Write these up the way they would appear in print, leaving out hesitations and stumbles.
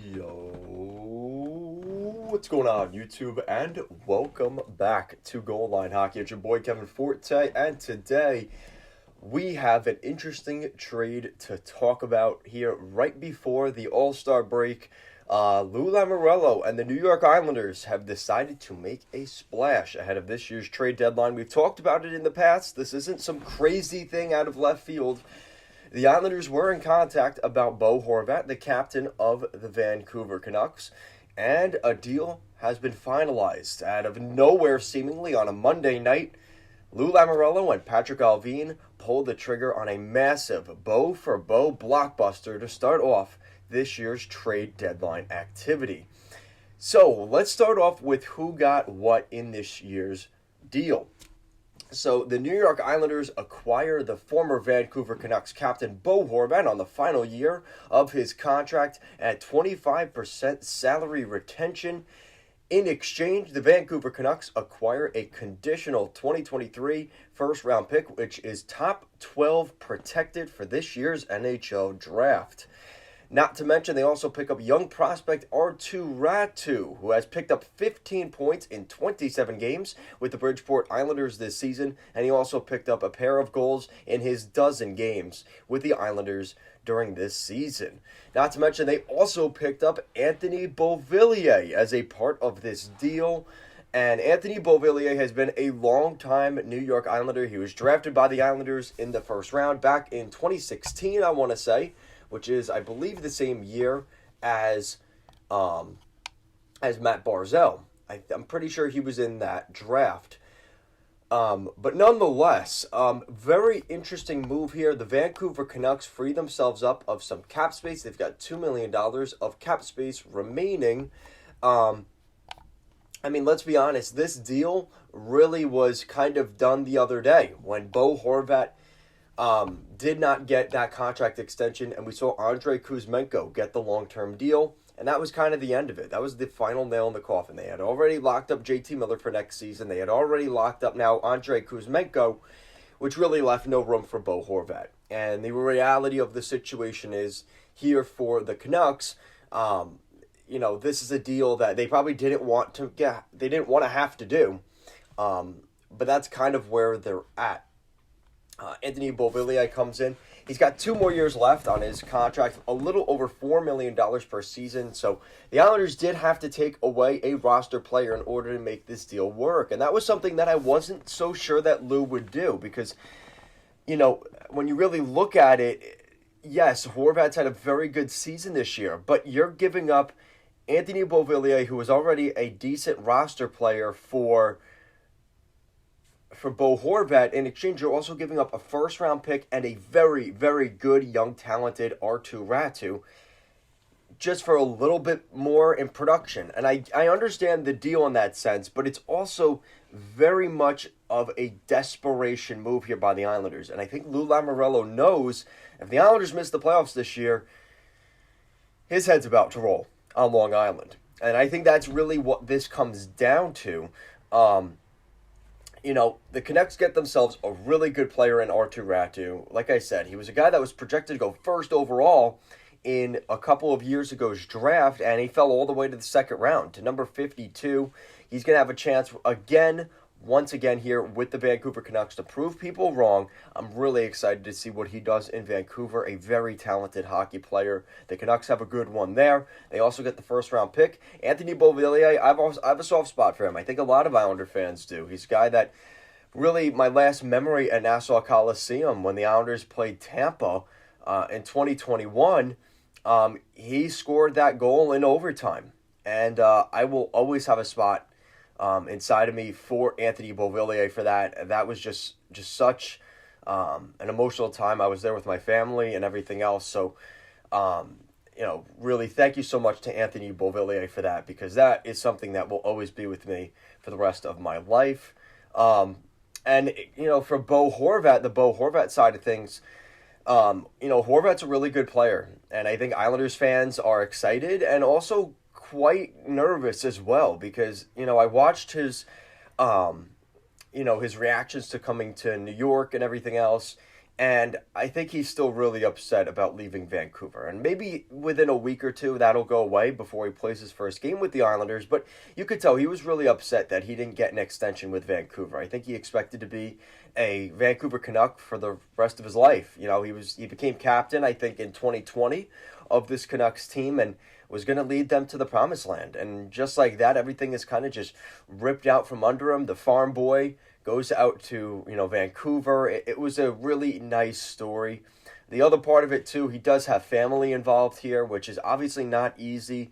Yo, what's going on, YouTube? And welcome back to Goal Line Hockey. It's your boy Kevin Forte, and today we have an interesting trade to talk about here right before the All-Star break. Lou Lamoriello and the New York Islanders have decided to make a splash ahead of this year's trade deadline. We've talked about it in the past. This isn't some crazy thing out of left field. The Islanders were in contact about BEAU, the captain of the Vancouver Canucks, and a deal has been finalized. Out of nowhere, seemingly on a Monday night, Lou Lamoriello and Patrick Allvin pulled the trigger on a massive BEAU for BEAU blockbuster to start off this year's trade deadline activity. So let's start off with who got what in this year's deal. So the New York Islanders acquire the former Vancouver Canucks captain BEAU on the final year of his contract at 25% salary retention. In exchange, the Vancouver Canucks acquire a conditional 2023 first-round pick, which is top 12 protected for this year's NHL draft. Not to mention, they also pick up young prospect Arttu Raty, who has picked up 15 points in 27 games with the Bridgeport Islanders this season, and he also picked up a pair of goals in his dozen games with the Islanders during this season. Not to mention, they also picked up Anthony Beauvillier as a part of this deal. And Anthony Beauvillier has been a long-time New York Islander. He was drafted by the Islanders in the first round back in 2016, I want to say, which is, I believe, the same year as Matt Barzal. I'm pretty sure he was in that draft. But nonetheless, very interesting move here. The Vancouver Canucks free themselves up of some cap space. They've got $2 million of cap space remaining. Let's be honest. This deal really was kind of done the other day when Bo Horvat did not get that contract extension, and we saw Andrei Kuzmenko get the long-term deal, and that was kind of the end of it. That was the final nail in the coffin. They had already locked up JT Miller for next season. They had already locked up now Andrei Kuzmenko, which really left no room for Bo Horvat. And the reality of the situation is here for the Canucks, this is a deal that they probably didn't want to get. They didn't want to have to do, but that's kind of where they're at. Anthony Beauvillier comes in. He's got 2 more years left on his contract, a little over $4 million per season. So the Islanders did have to take away a roster player in order to make this deal work. And that was something that I wasn't so sure that Lou would do because, when you really look at it, yes, Horvat's had a very good season this year, but you're giving up Anthony Beauvillier, who was already a decent roster player for Bo Horvat. In exchange, you're also giving up a first-round pick and a very, very good, young, talented Arttu Raty just for a little bit more in production. And I understand the deal in that sense, but it's also very much of a desperation move here by the Islanders. And I think Lou Lamoriello knows if the Islanders miss the playoffs this year, his head's about to roll on Long Island. And I think that's really what this comes down to. The Canucks get themselves a really good player in Arttu Raty. Like I said, he was a guy that was projected to go first overall in a couple of years ago's draft, and he fell all the way to the second round, to number 52. He's going to have a chance once again here with the Vancouver Canucks to prove people wrong. I'm really excited to see what he does in Vancouver, a very talented hockey player. The Canucks have a good one there. They also get the first-round pick. Anthony Beauvillier, I have a soft spot for him. I think a lot of Islander fans do. He's a guy that really, my last memory at Nassau Coliseum when the Islanders played Tampa in 2021, he scored that goal in overtime. And I will always have a spot inside of me for Anthony Beauvillier for that. That was just such an emotional time. I was there with my family and everything else. So, really thank you so much to Anthony Beauvillier for that, because that is something that will always be with me for the rest of my life. For Bo Horvat, the Bo Horvat side of things, Horvat's a really good player. And I think Islanders fans are excited and also quite nervous as well, because I watched his his reactions to coming to New York and everything else, And I think he's still really upset about leaving Vancouver. And maybe within a week or two, that'll go away before he plays his first game with the Islanders. But you could tell he was really upset that he didn't get an extension with Vancouver. I think he expected to be a Vancouver Canuck for the rest of his life. He became captain, I think, in 2020 of this Canucks team and was going to lead them to the promised land. And just like that, everything is kind of just ripped out from under him. The farm boy goes out to, Vancouver. It was a really nice story. The other part of it, too, he does have family involved here, which is obviously not easy.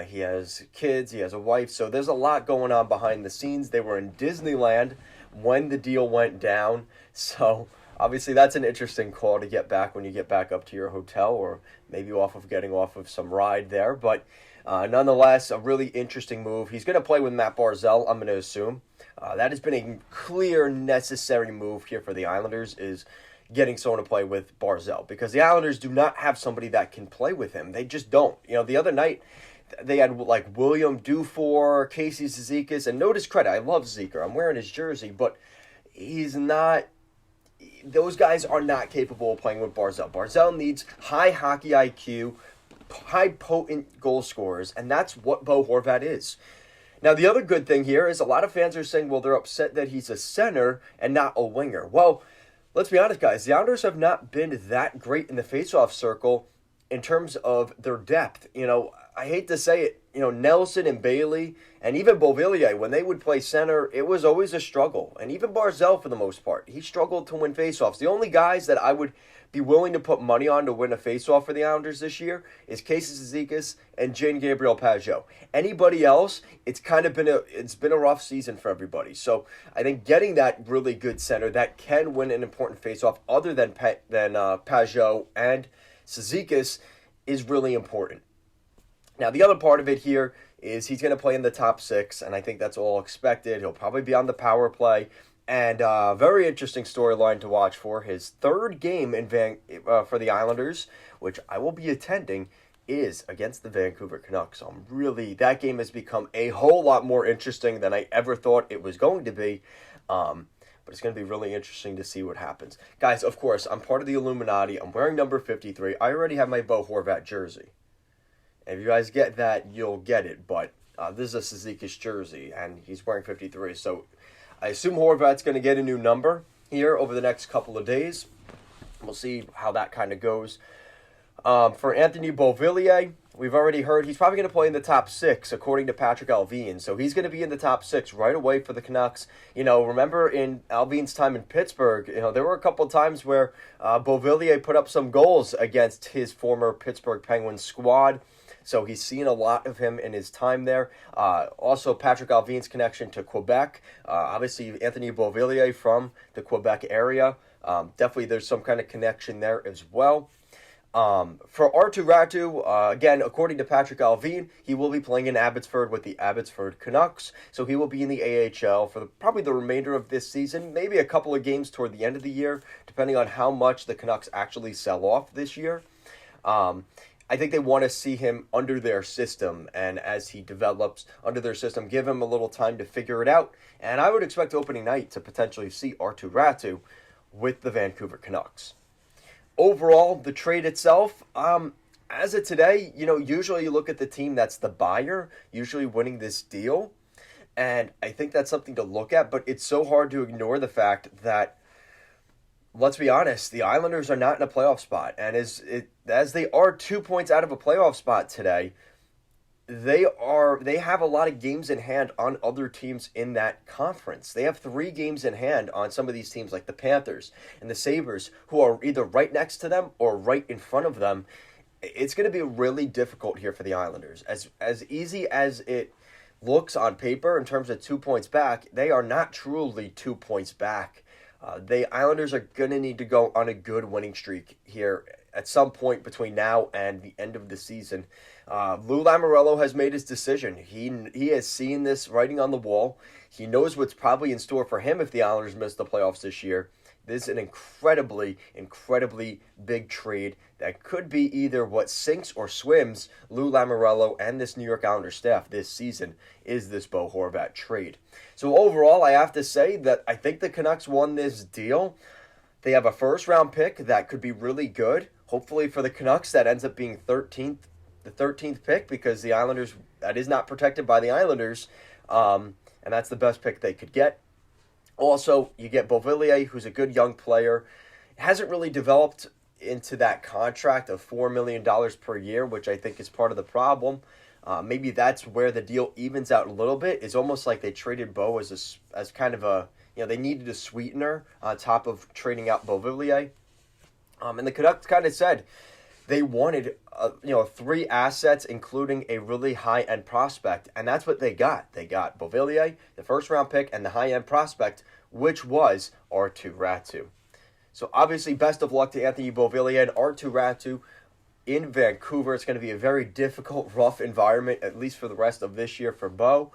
He has kids, he has a wife, so there's a lot going on behind the scenes. They were in Disneyland when the deal went down, so obviously that's an interesting call to get back when you get back up to your hotel, or maybe getting off of some ride there, but nonetheless, a really interesting move. He's going to play with Matt Barzal, I'm going to assume. That has been a clear, necessary move here for the Islanders, is getting someone to play with Barzal, because the Islanders do not have somebody that can play with him. They just don't. The other night, they had like William Dufour, Casey Zizekas, and no discredit, I love Zeker. I'm wearing his jersey, but he's not. Those guys are not capable of playing with Barzal. Barzal needs high hockey IQ, high potent goal scorers, and that's what Bo Horvat is. Now, the other good thing here is a lot of fans are saying, well, they're upset that he's a center and not a winger. Well, let's be honest, guys. The Islanders have not been that great in the faceoff circle in terms of their depth. I hate to say it, Nelson and Bailey and even Beauvillier, when they would play center, it was always a struggle. And even Barzal, for the most part, he struggled to win faceoffs. The only guys that I would be willing to put money on to win a faceoff for the Islanders this year is Casey Zizekas and Jean-Gabriel Pageau. Anybody else, it's been a rough season for everybody. So I think getting that really good center that can win an important faceoff other than Pageau and Zizekas is really important. Now, the other part of it here is he's going to play in the top six, and I think that's all expected. He'll probably be on the power play. And very interesting storyline to watch for his third game for the Islanders, which I will be attending, is against the Vancouver Canucks. So that game has become a whole lot more interesting than I ever thought it was going to be. But it's going to be really interesting to see what happens. Guys, of course, I'm part of the Illuminati. I'm wearing number 53. I already have my Bo Horvat jersey. If you guys get that, you'll get it. But this is a Zizekas jersey, and he's wearing 53. So I assume Horvat's going to get a new number here over the next couple of days. We'll see how that kind of goes. For Anthony Beauvillier, we've already heard he's probably going to play in the top six, according to Patrick Allvin. So he's going to be in the top six right away for the Canucks. Remember in Allvin's time in Pittsburgh, there were a couple of times where Beauvillier put up some goals against his former Pittsburgh Penguins squad. So he's seen a lot of him in his time there. Also, Patrick Allvin's connection to Quebec. Obviously, Anthony Beauvillier from the Quebec area. Definitely there's some kind of connection there as well. For Arttu Räty, again, according to Patrick Allvin, he will be playing in Abbotsford with the Abbotsford Canucks. So he will be in the AHL for probably the remainder of this season. Maybe a couple of games toward the end of the year, depending on how much the Canucks actually sell off this year. I think they want to see him under their system, and as he develops under their system, give him a little time to figure it out. And I would expect opening night to potentially see Arttu Räty with the Vancouver Canucks. Overall, the trade itself, as of today, usually you look at the team that's the buyer, usually winning this deal, and I think that's something to look at, but it's so hard to ignore the fact that, let's be honest, the Islanders are not in a playoff spot. And as they are 2 points out of a playoff spot today, they have a lot of games in hand on other teams in that conference. They have 3 games in hand on some of these teams like the Panthers and the Sabres, who are either right next to them or right in front of them. It's going to be really difficult here for the Islanders. As easy as it looks on paper in terms of 2 points back, they are not truly 2 points back. The Islanders are going to need to go on a good winning streak here at some point between now and the end of the season. Lou Lamoriello has made his decision. He has seen this writing on the wall. He knows what's probably in store for him if the Islanders miss the playoffs this year. This is an incredibly, incredibly big trade that could be either what sinks or swims Lou Lamoriello and this New York Islanders staff this season, is this Bo Horvat trade. So overall, I have to say that I think the Canucks won this deal. They have a first round pick that could be really good. Hopefully for the Canucks, that ends up being the 13th pick, because the Islanders, that is not protected by the Islanders, and that's the best pick they could get. Also, you get Beauvillier, who's a good young player. Hasn't really developed into that contract of $4 million per year, which I think is part of the problem. Maybe that's where the deal evens out a little bit. It's almost like they traded BEAU as kind of a, they needed a sweetener on top of trading out Beauvillier. And the Canucks kind of said they wanted, 3 assets, including a really high-end prospect, and that's what they got. They got Beauvillier, the first-round pick, and the high-end prospect, which was R2 Ratu. So obviously, best of luck to Anthony Beauvillier and R2 Ratu in Vancouver. It's going to be a very difficult, rough environment, at least for the rest of this year for BEAU.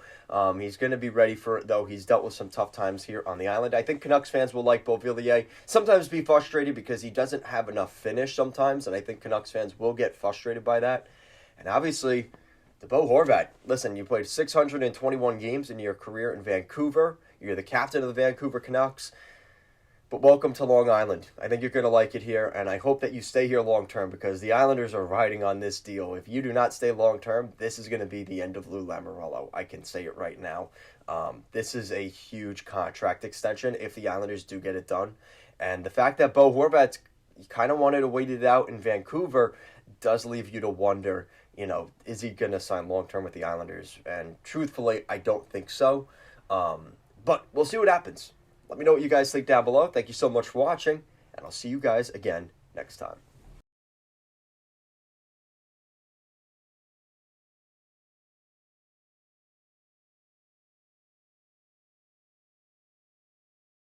He's going to be ready for it, though. He's dealt with some tough times here on the island. I think Canucks fans will like Beauvillier. Sometimes be frustrated because he doesn't have enough finish sometimes, and I think Canucks fans will get frustrated by that. And obviously, the Bo Horvat. Listen, you played 621 games in your career in Vancouver. You're the captain of the Vancouver Canucks. But welcome to Long Island. I think you're going to like it here, and I hope that you stay here long term, because the Islanders are riding on this deal. If you do not stay long term, this is going to be the end of Lou Lamoriello. I can say it right now. This is a huge contract extension if the Islanders do get it done. And the fact that Bo Horvat kind of wanted to wait it out in Vancouver does leave you to wonder, is he going to sign long term with the Islanders? And truthfully, I don't think so. But we'll see what happens. Let me know what you guys think down below. Thank you so much for watching, and I'll see you guys again next time.